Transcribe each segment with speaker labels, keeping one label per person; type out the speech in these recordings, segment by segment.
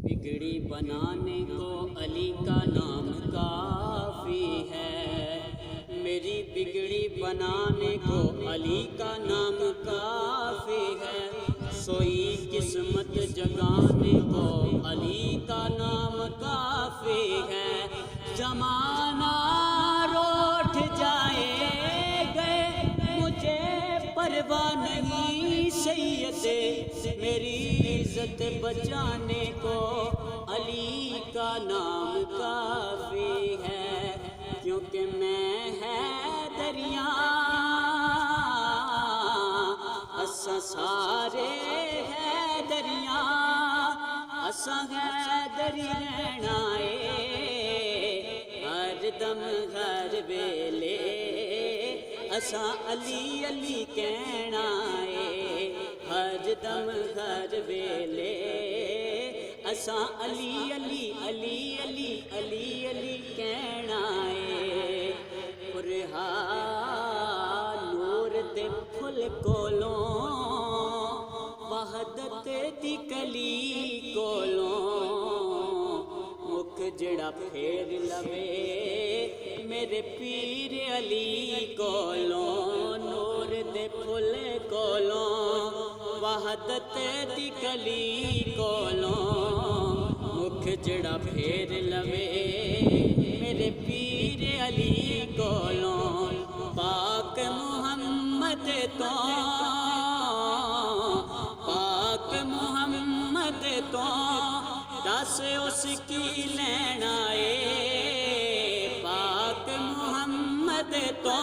Speaker 1: بگڑی بنانے کو علی کا نام کافی ہے، میری بگڑی بنانے کو علی کا نام کافی ہے، سوئی قسمت جگانے کو علی کا نام کافی ہے، زمانہ روٹھ جائے گئے مجھے پرواہ نہیں، سید میری عزت بچانے کو علی کا نام کافی ہے، کیونکہ میں حیدریاں اساں سارے حیدریاں اساں حیدری رہنا ہر دم ہر ویلے اساں علی علی کہنا ہر دم ہر ویلے اساں علی علی علی علی علی علی کہنا پرہا نور دے پھل کولوں وحدت دی کلی کولوں مکھ جڑا پھیر لوے میرے پیر علی کولوں نور دے پھل کولوں وحدت دی کلی کولوں مکھ جڑا پھیر لوے میرے پیر علی کولوں پاک محمد تو پاک محمد تو دس اس کی لینا پاک محمد تو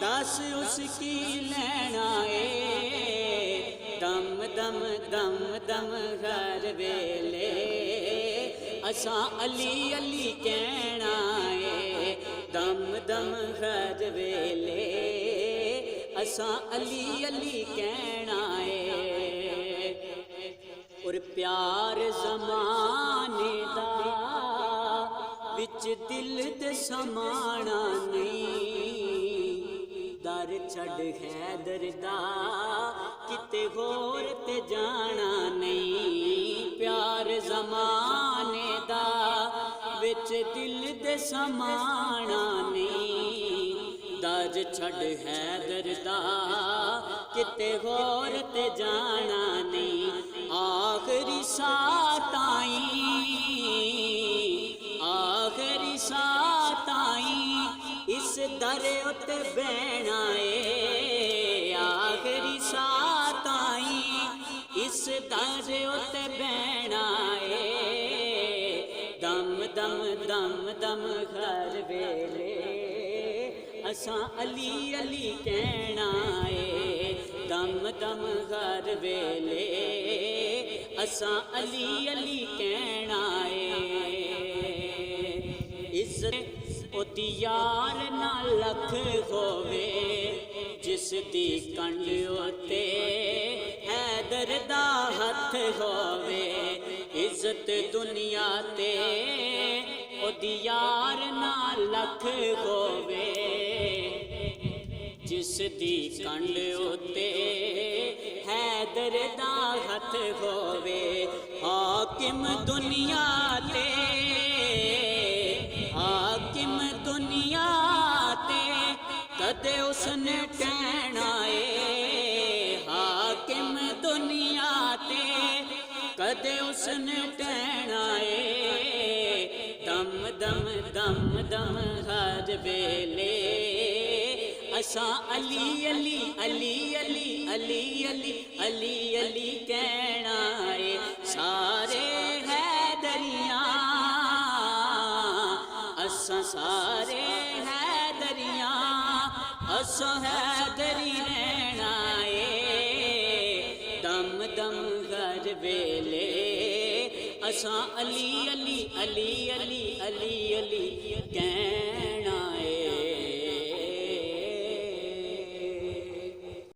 Speaker 1: دس اس کی لینا دم دم دم دم ہر ویلے اساں علی علی کہنا دم دم ہر ویلے اساں علی علی کہنا اور پیار زمانے دا وچ دل دے سمانا نہیں در چھڑ حیدر دا کتے ہور تے جانا نہیں پیار زمانے دا وچ دل دے سمانا نہیں در چھڑ حیدر دا کتے ہور تے جانا نہیں آخری ساتھ آئیں آخری ساتھ آئیں اس در اتے بہنا آخری ساتھ آئیں اس در اتے بہنا دم دم دم دم ہر ویلے اساں علی علی کہنا دم دم ہر ویلے اساں علی علی کہنا عزت او دیار نہ لکھ ہووے جس دی کنڈ اتے حیدر دا ہتھ ہووے عزت دنیا تے او دیار نہ لکھ ہووے جس دی کنڈ اتے حیدر دا ہتھ ہووے حاکم دنیا تے حاکم دنیا تے کدے اس نے کہنا حاکم دنیا تے کدے اس نے کہنا دم دم دم دم ہر ویلے اساں علی علی علی علی علی علی علی علی کہنا سارے حیدریاں اساں سارے حیدریاں اساں حیدری رہنا دم دم ہر ویلے اساں علی علی علی علی علی علی کہنا